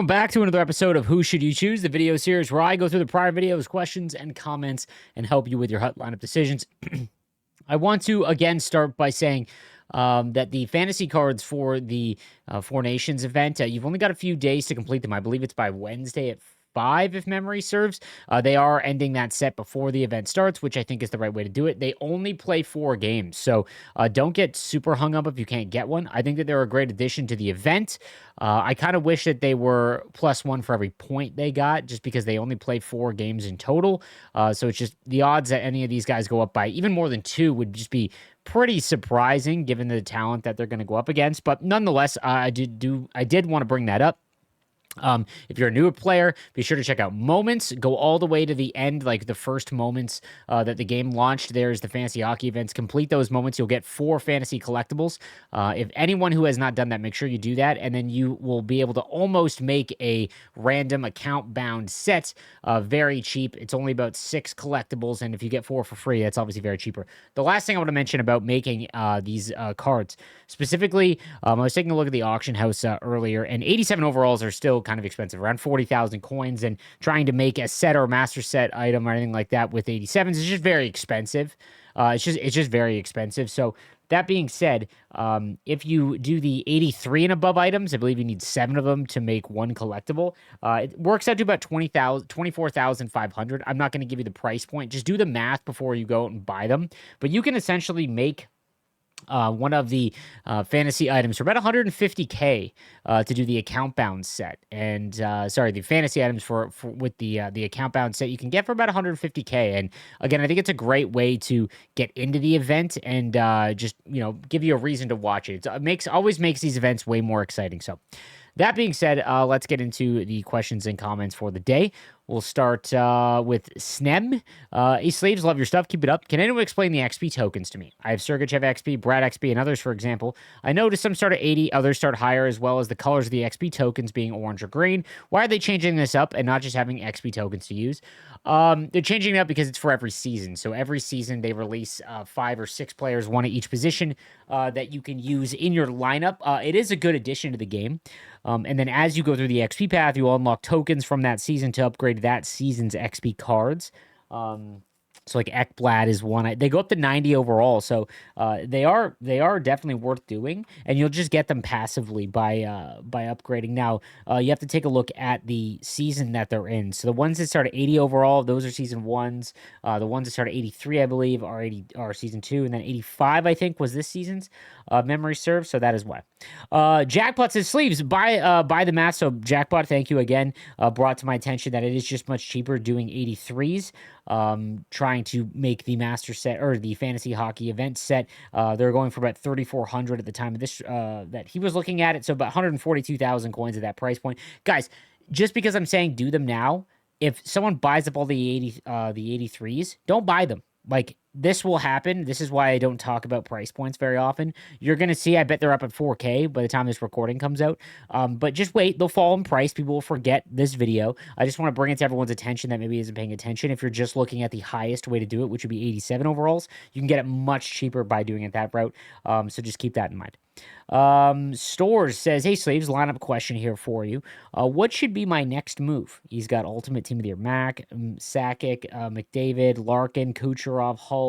Welcome back to another episode of Who Should You Choose, the video series where I go through the prior videos, questions, and comments and help you with your HUT lineup decisions. I want to again start by saying that the fantasy cards for the Four Nations event, you've only got a few days to complete them. I believe it's by Wednesday at 5, if memory serves. They are ending that set before the event starts, which I think is the right way to do it. They only play 4 games, so don't get super hung up if you can't get one. I think that they're a great addition to the event. I kind of wish that they were +1 for every point they got, just because they only play 4 games in total. So it's just the odds that any of these guys go up by even more than 2 would just be pretty surprising given the talent that they're going to go up against. But nonetheless, I did want to bring that up. If you're a newer player, be sure to check out Moments. Go all the way to the end, like the first moments that the game launched. There's the fantasy hockey events. Complete those moments. You'll get 4 fantasy collectibles. If anyone who has not done that, make sure you do that, and then you will be able to almost make a random account-bound set very cheap. It's only about 6 collectibles, and if you get 4 for free, that's obviously very cheaper. The last thing I want to mention about making these cards, specifically, I was taking a look at the auction house earlier, and 87 overalls are still kind of expensive, around 40,000 coins, and trying to make a set or master set item or anything like that with 87s is just very expensive. It's just very expensive. So that being said, if you do the 83 and above items, I believe you need 7 of them to make 1 collectible. It works out to about 24,500. I'm not going to give you the price point. Just do the math before you go out and buy them. But you can essentially make one of the fantasy items for about 150K to do the account bound set, and the fantasy items for with the account bound set you can get for about 150K. And again, I think it's a great way to get into the event and just give you a reason to watch it. It always makes these events way more exciting. So that being said, let's get into the questions and comments for the day. We'll start with Snem. Hey, Slaves, love your stuff. Keep it up. Can anyone explain the XP tokens to me? I have Sergachev XP, Brad XP, and others, for example. I noticed some start at 80, others start higher, as well as the colors of the XP tokens being orange or green. Why are they changing this up and not just having XP tokens to use? They're changing it up because it's for every season. So every season they release 5 or 6 players, one at each position, that you can use in your lineup. It is a good addition to the game. And then as you go through the XP path, you unlock tokens from that season to upgrade that season's XP cards. So like Ekblad is one. They go up to 90 overall, so they are definitely worth doing, and you'll just get them passively by upgrading. Now you have to take a look at the season that they're in. So the ones that start at 80 overall, those are season 1s. The ones that start at 83, I believe, are season 2, and then 85, I think, was this season's. Memory serves, so that is why. Jackpot says, Sleeves, buy the math. So Jackpot, thank you again. Brought to my attention that it is just much cheaper doing 83s. Trying to make the master set or the fantasy hockey event set. They're going for about 3,400 at the time of this that he was looking at it. So about 142,000 coins at that price point. Guys, just because I'm saying do them now, if someone buys up all the 83s, don't buy them. Like, this will happen. This is why I don't talk about price points very often. You're going to see, I bet they're up at 4K by the time this recording comes out. But just wait. They'll fall in price. People will forget this video. I just want to bring it to everyone's attention that maybe isn't paying attention. If you're just looking at the highest way to do it, which would be 87 overalls, you can get it much cheaper by doing it that route. So just keep that in mind. Stores says, hey, Slaves, lineup question here for you. What should be my next move? He's got Ultimate Team of the Year Mac, Sakic, McDavid, Larkin, Kucherov, Hull.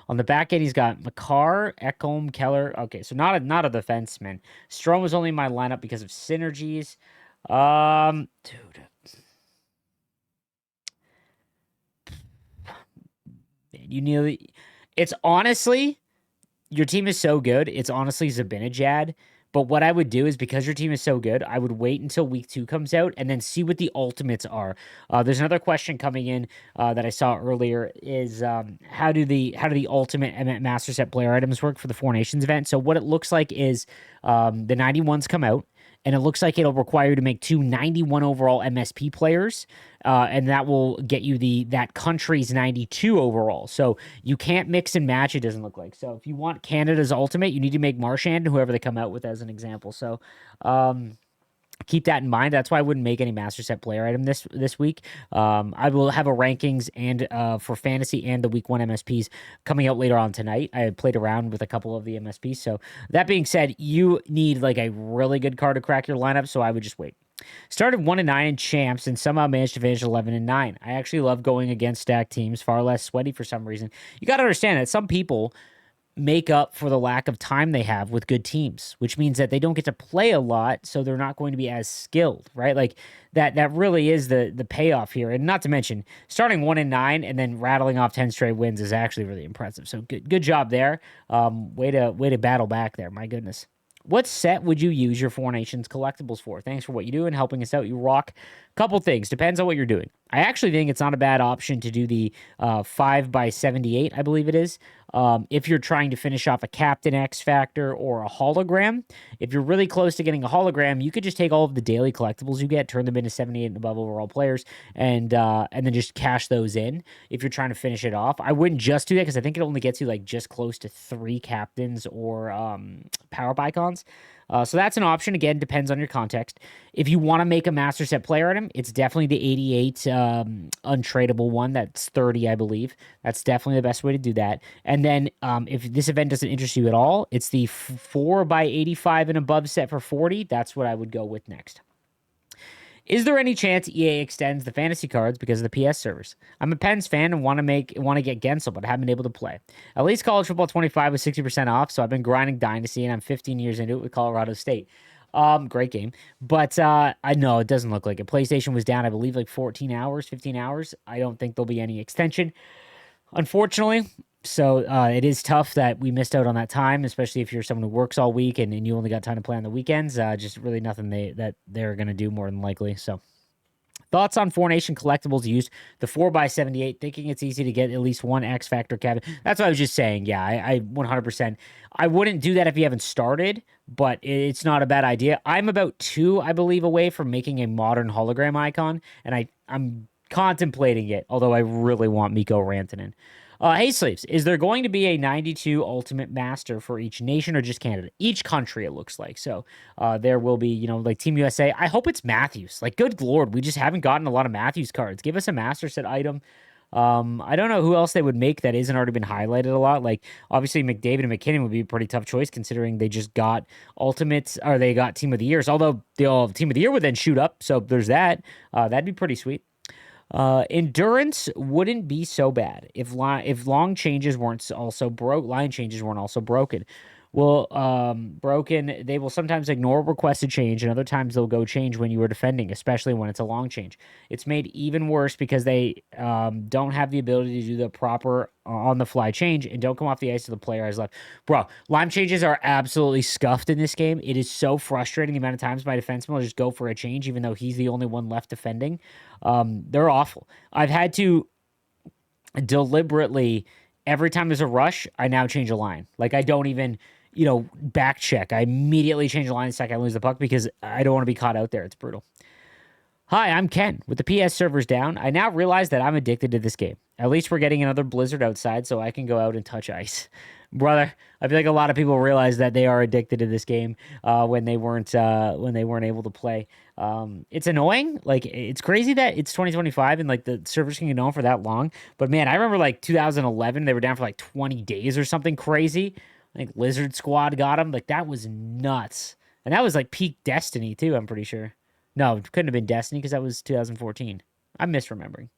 On the back end, he's got Makar, Ekholm, Keller. Okay, so not a defenseman. Strome was only in my lineup because of synergies. Dude. You nearly... It's honestly... Your team is so good, it's honestly Zibanejad. But what I would do is, because your team is so good, I would wait until week 2 comes out and then see what the ultimates are. There's another question coming in that I saw earlier is how do the ultimate master set player items work for the Four Nations event? So what it looks like is the 91s come out, and it looks like it'll require you to make 2 91 overall MSP players, and that will get you that country's 92 overall. So you can't mix and match, it doesn't look like. So if you want Canada's ultimate, you need to make Marchand, whoever they come out with, as an example. So keep that in mind. That's why I wouldn't make any master set player item this week. I will have a rankings and for fantasy and the week 1 MSPs coming out later on tonight. I played around with a couple of the MSPs. So that being said, you need like a really good card to crack your lineup. So I would just wait. Started 1-9 in champs and somehow managed to finish 11-9. I actually love going against stacked teams, far less sweaty for some reason. You got to understand that some people make up for the lack of time they have with good teams, which means that they don't get to play a lot, so they're not going to be as skilled, right? Like that really is the payoff here. And not to mention, starting 1-9 and then rattling off 10 straight wins is actually really impressive. So good job there. Way to battle back there. My goodness. What set would you use your Four Nations collectibles for? Thanks for what you do and helping us out. You rock. Couple things. Depends on what you're doing. I actually think it's not a bad option to do the 5x78, I believe it is. If you're trying to finish off a Captain X Factor or a hologram. If you're really close to getting a hologram, you could just take all of the daily collectibles you get, turn them into 78 and above overall players, and then just cash those in if you're trying to finish it off. I wouldn't just do that because I think it only gets you like just close to 3 captains or power-up icons. So that's an option. Again, depends on your context. If you want to make a master set player item, it's definitely the 88 untradeable one. That's 30, I believe. That's definitely the best way to do that. And then if this event doesn't interest you at all, it's the 4x85 and above set for 40. That's what I would go with next. Is there any chance EA extends the fantasy cards because of the PS servers? I'm a Pens fan and want to get Gensel, but haven't been able to play. At least College Football 25 was 60% off, so I've been grinding Dynasty, and I'm 15 years into it with Colorado State. Great game. But I know it doesn't look like it. PlayStation was down, I believe, like 14 hours, 15 hours. I don't think there'll be any extension, unfortunately. So it is tough that we missed out on that time, especially if you're someone who works all week and you only got time to play on the weekends. Just really nothing that they're going to do more than likely. So thoughts on Four Nation collectibles used the 4x78, thinking it's easy to get at least one X Factor cabin. That's what I was just saying. Yeah, I 100%. I wouldn't do that if you haven't started, but it's not a bad idea. I'm about 2, I believe, away from making a modern hologram icon, and I'm contemplating it, although I really want Mikko Rantanen. Hey, Sleeves, is there going to be a 92 Ultimate Master for each nation or just Canada? Each country, it looks like. So there will be, like Team USA. I hope it's Matthews. Like, good Lord, we just haven't gotten a lot of Matthews cards. Give us a Master Set item. I don't know who else they would make that isn't already been highlighted a lot. Like, obviously, McDavid and McKinnon would be a pretty tough choice considering they just got Ultimates, or they got Team of the Years. Although the Team of the Year would then shoot up. So there's that. That'd be pretty sweet. Endurance wouldn't be so bad if long changes weren't also line changes weren't also broken. Well, broken, they will sometimes ignore requested change, and other times they'll go change when you are defending, especially when it's a long change. It's made even worse because they don't have the ability to do the proper on-the-fly change and don't come off the ice till the player has left. Bro, line changes are absolutely scuffed in this game. It is so frustrating the amount of times my defenseman will just go for a change, even though he's the only one left defending. They're awful. I've had to deliberately, every time there's a rush, I now change a line. Like, I don't even back check. I immediately change the line the second I lose the puck because I don't want to be caught out there. It's brutal. Hi, I'm Ken. With the PS servers down, I now realize that I'm addicted to this game. At least we're getting another blizzard outside so I can go out and touch ice. Brother, I feel like a lot of people realize that they are addicted to this game when they weren't able to play. It's annoying. Like, it's crazy that it's 2025 and like the servers can go on for that long. But man, I remember like 2011, they were down for like 20 days or something crazy. I think Lizard Squad got him. Like, that was nuts. And that was like peak Destiny too, I'm pretty sure. No, it couldn't have been Destiny because that was 2014. I'm misremembering.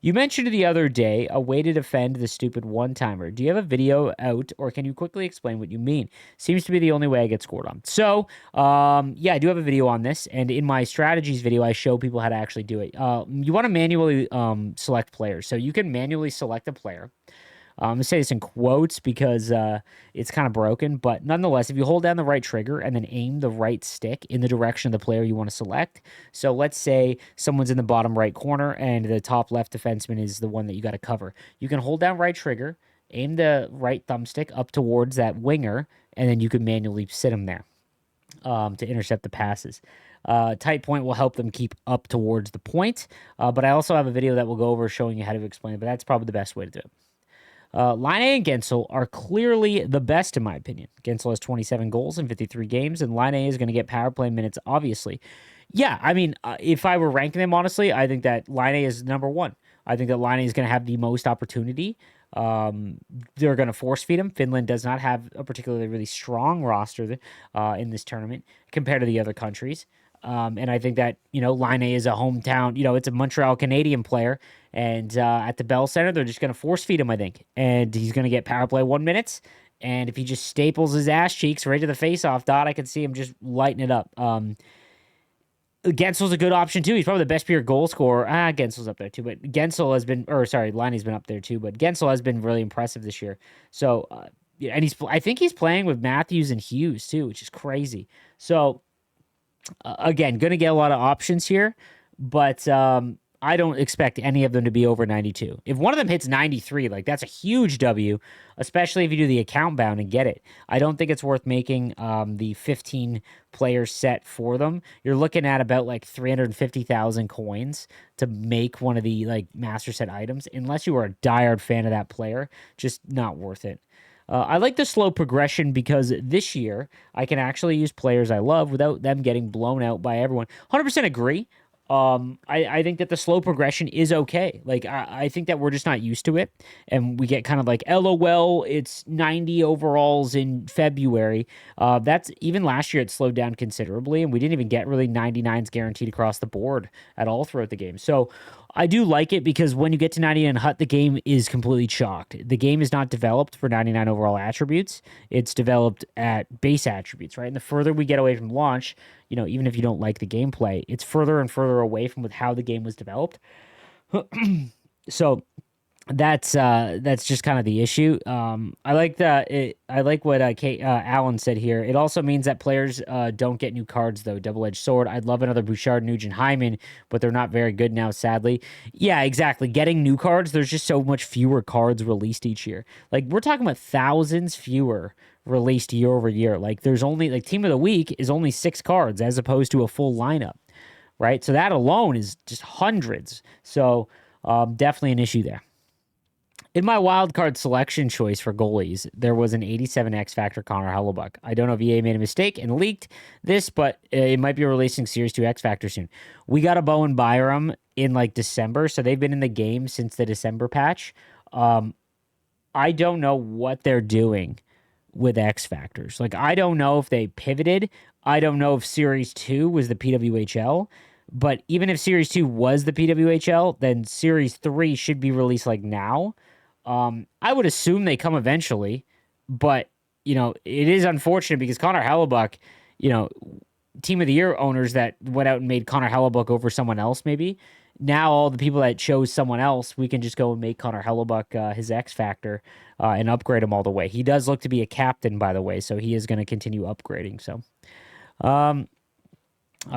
You mentioned the other day a way to defend the stupid one-timer. Do you have a video out, or can you quickly explain what you mean? Seems to be the only way I get scored on. So, yeah, I do have a video on this, and in my strategies video, I show people how to actually do it. You want to manually select players. So you can manually select a player. I'm going to say this in quotes because it's kind of broken, but nonetheless, if you hold down the right trigger and then aim the right stick in the direction of the player you want to select. So let's say someone's in the bottom right corner and the top left defenseman is the one that you got to cover. You can hold down right trigger, aim the right thumbstick up towards that winger, and then you can manually sit him there to intercept the passes. Tight point will help them keep up towards the point, but I also have a video that will go over showing you how to explain it, but that's probably the best way to do it. Line A and Gensel are clearly the best, in my opinion. Gensel has 27 goals in 53 games, and Line A is going to get power play minutes, obviously. Yeah, I mean, if I were ranking them, honestly, I think that Line A is number 1. I think that Line A is going to have the most opportunity. They're going to force feed him. Finland does not have a particularly really strong roster in this tournament compared to the other countries. And I think that, Line is a hometown, it's a Montreal Canadian player. And at the Bell Center, they're just going to force feed him, I think. And he's going to get power play 1 minute. And if he just staples his ass cheeks right to the face-off dot, I can see him just lighting it up. Gensel's a good option too. He's probably the best pure goal scorer. Gensel's up there too, but Gensel has been, Liney's been up there too, but Gensel has been really impressive this year. So, yeah, and I think he's playing with Matthews and Hughes too, which is crazy. So, again, going to get a lot of options here, but I don't expect any of them to be over 92. If one of them hits 93, like that's a huge W, especially if you do the account bound and get it. I don't think it's worth making the 15 player set for them. You're looking at about like 350,000 coins to make one of the like master set items, unless you are a diehard fan of that player. Just not worth it. I like the slow progression because this year I can actually use players I love without them getting blown out by everyone. 100% agree. I think that the slow progression is okay. Like, I think that we're just not used to it. And we get kind of like, LOL, it's 90 overalls in February. That's even last year, it slowed down considerably. And we didn't even get really 99s guaranteed across the board at all throughout the game. So I do like it because when you get to 99 HUT, the game is completely chalked. The game is not developed for 99 overall attributes. It's developed at base attributes, right? And the further we get away from launch, even if you don't like the gameplay, it's further and further away from with how the game was developed. So that's just kind of the issue. I like what Alan said here. It also means that players don't get new cards though. Double-edged sword. I'd love another Bouchard, Nugent, Hyman, but they're not very good now, sadly. Yeah, exactly. Getting new cards. There's just so much fewer cards released each year. Like we're talking about thousands fewer released year over year. Like there's only like Team of the Week is only 6 cards as opposed to a full lineup, right? So that alone is just hundreds. So definitely an issue there. In my wildcard selection choice for goalies, there was an 87 X Factor Connor Hellebuck. I don't know if EA made a mistake and leaked this, but it might be releasing Series 2 X Factor soon. We got a Bowen Byram in like December, so they've been in the game since the December patch. I don't know what they're doing with X Factors. Like, I don't know if they pivoted. I don't know if Series 2 was the PWHL. But even if Series 2 was the PWHL, then Series 3 should be released like now. I would assume they come eventually, but, it is unfortunate because Connor Hellebuck, Team of the Year owners that went out and made Connor Hellebuck over someone else maybe. Now all the people that chose someone else, we can just go and make Connor Hellebuck his X Factor and upgrade him all the way. He does look to be a captain, by the way, so he is going to continue upgrading. So,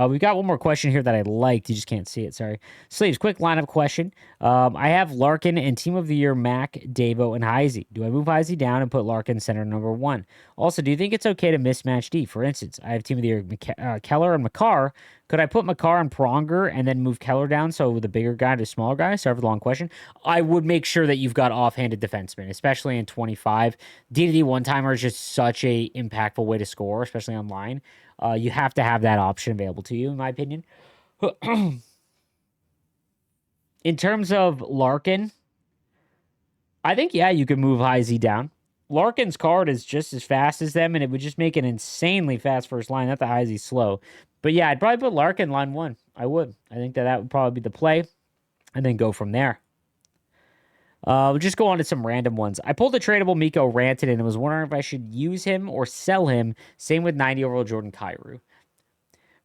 we've got one more question here that I liked. You just can't see it. Sorry. Sleeves, quick lineup question. I have Larkin and Team of the Year Mac, Davo, and Heisey. Do I move Heisey down and put Larkin center number 1? Also, do you think it's okay to mismatch D? For instance, I have Team of the Year Keller and McCarr. Could I put McCarr and Pronger and then move Keller down so the bigger guy to smaller guy? Sorry for the long question. I would make sure that you've got offhanded defensemen, especially in 25. D-to-D one-timer is just such a impactful way to score, especially online. You have to have that option available to you, in my opinion. In terms of Larkin, I think, yeah, you can move Heisey down. Larkin's card is just as fast as them, and it would just make an insanely fast first line. Not that Heisey's slow. But yeah, I'd probably put Larkin line 1. I would. I think that would probably be the play, and then go from there. We'll just go on to some random ones. I pulled a tradable Mikko Rantanen and was wondering if I should use him or sell him. Same with 90 overall Jordan Kyrou.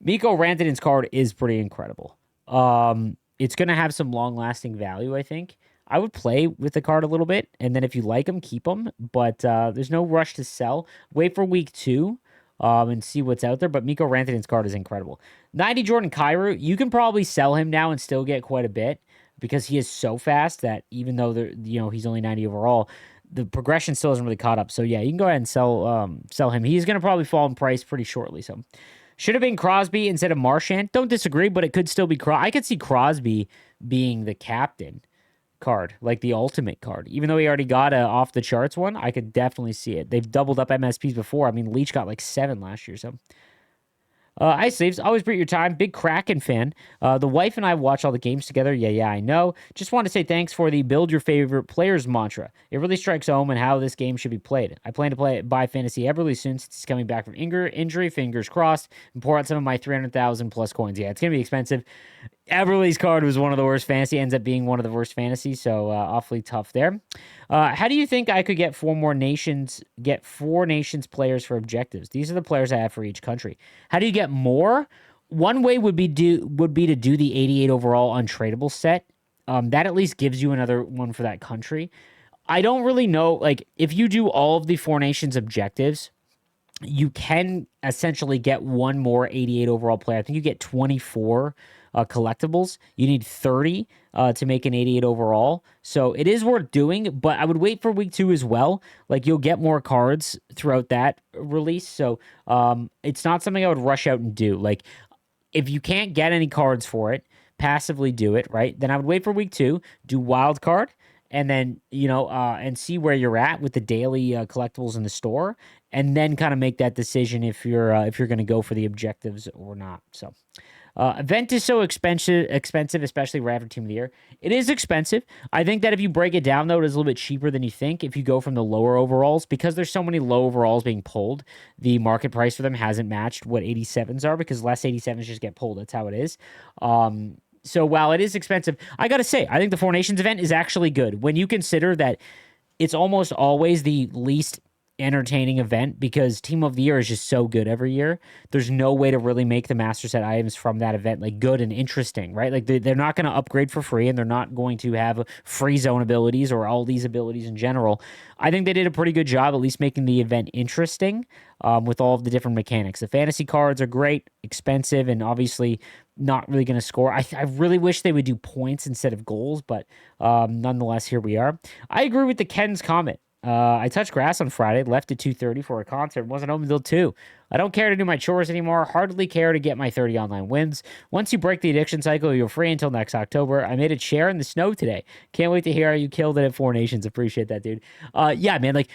Mikko Rantanen's card is pretty incredible. It's going to have some long-lasting value, I think. I would play with the card a little bit, and then if you like him, keep him. But there's no rush to sell. Wait for week 2 and see what's out there. But Mikko Rantanen's card is incredible. 90 Jordan Kyrou, you can probably sell him now and still get quite a bit because he is so fast that even though he's only 90 overall, the progression still hasn't really caught up. So yeah, you can go ahead and sell him. He's going to probably fall in price pretty shortly. So should have been Crosby instead of Marchand. Don't disagree, but it could still be I could see Crosby being the captain card, like the ultimate card. Even though he already got a off the charts one, I could definitely see it. They've doubled up MSPs before. I mean, Leach got like 7 last year. So Hi, Sleeves. Always appreciate your time. Big Kraken fan. The wife and I watch all the games together. Yeah, I know. Just want to say thanks for the build your favorite players mantra. It really strikes home and how this game should be played. I plan to buy Fantasy Everly soon since he's coming back from injury. Fingers crossed. And pour out some of my 300,000 plus coins. Yeah, it's going to be expensive. Everly's card was one of the worst fantasy, ends up being one of the worst fantasies, so awfully tough there. How do you think I could get four nations players for objectives? These are the players I have for each country. How do you get more? One way would be to do the 88 overall untradeable set. That at least gives you another one for that country. I don't really know, like, if you do all of the four nations objectives, you can essentially get one more 88 overall player. I think you get 24 collectibles. You need 30 to make an 88 overall. So it is worth doing, but I would wait for week 2 as well. Like, you'll get more cards throughout that release. So it's not something I would rush out and do. Like, if you can't get any cards for it, passively do it, right? Then I would wait for week 2, do wild card, and then, and see where you're at with the daily collectibles in the store, and then kind of make that decision if you're going to go for the objectives or not. So event is so expensive, especially right after Team of the Year. It is expensive. I think that if you break it down, though, it is a little bit cheaper than you think if you go from the lower overalls, because there's so many low overalls being pulled. The market price for them hasn't matched what 87s are, because less 87s just get pulled. That's how it is. So while it is expensive, I got to say, I think the Four Nations event is actually good when you consider that it's almost always the least entertaining event, because Team of the Year is just so good every year. There's no way to really make the master set items from that event like good and interesting, right? Like they're not going to upgrade for free, and they're not going to have free zone abilities or all these abilities in general. I think they did a pretty good job at least making the event interesting with all of the different mechanics. The fantasy cards are great, expensive, and obviously not really going to score. I really wish they would do points instead of goals, but nonetheless, here we are. I agree with the Ken's comment. I touched grass on Friday, left at 2:30 for a concert, wasn't home until 2. I don't care to do my chores anymore, hardly care to get my 30 online wins. Once you break the addiction cycle, you're free until next October. I made a chair in the snow today. Can't wait to hear how you killed it at Four Nations. Appreciate that, dude. Yeah, man, like,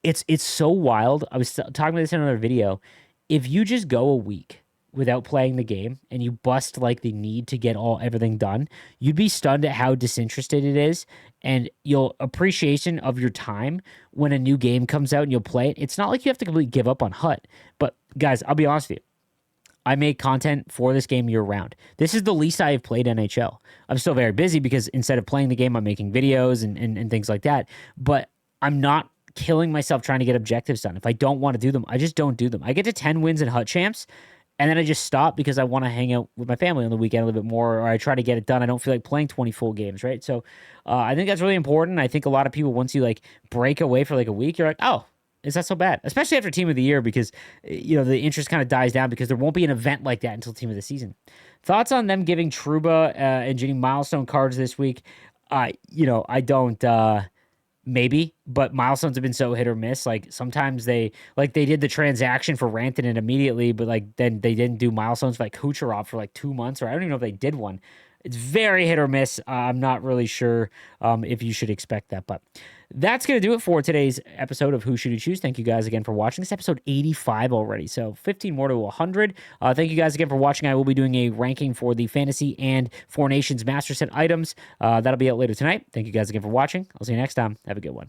it's so wild. I was talking about this in another video. If you just go a week without playing the game and you bust like the need to get everything done, you'd be stunned at how disinterested it is, and you'll appreciation of your time when a new game comes out and you'll play it. It's not like you have to completely give up on HUT, but guys, I'll be honest with you. I make content for this game year round. This is the least I have played NHL. I'm still very busy because instead of playing the game, I'm making videos and things like that, but I'm not killing myself trying to get objectives done. If I don't want to do them, I just don't do them. I get to 10 wins in HUT champs, and then I just stop because I want to hang out with my family on the weekend a little bit more, or I try to get it done. I don't feel like playing 20 full games, right? So I think that's really important. I think a lot of people, once you like break away for like a week, you're like, oh, is that so bad? Especially after Team of the Year, because the interest kind of dies down because there won't be an event like that until Team of the Season. Thoughts on them giving Trouba and getting milestone cards this week? I don't. Maybe, but milestones have been so hit or miss. Like sometimes they did the transaction for Rantanen immediately, but like then they didn't do milestones for like Kucherov for like 2 months, or I don't even know if they did one. It's very hit or miss. I'm not really sure if you should expect that, but that's going to do it for today's episode of Who Should You Choose. Thank you guys again for watching. This episode 85 already, so 15 more to 100. Thank you guys again for watching. I will be doing a ranking for the Fantasy and Four Nations Master Set items. That'll be out later tonight. Thank you guys again for watching. I'll see you next time. Have a good one.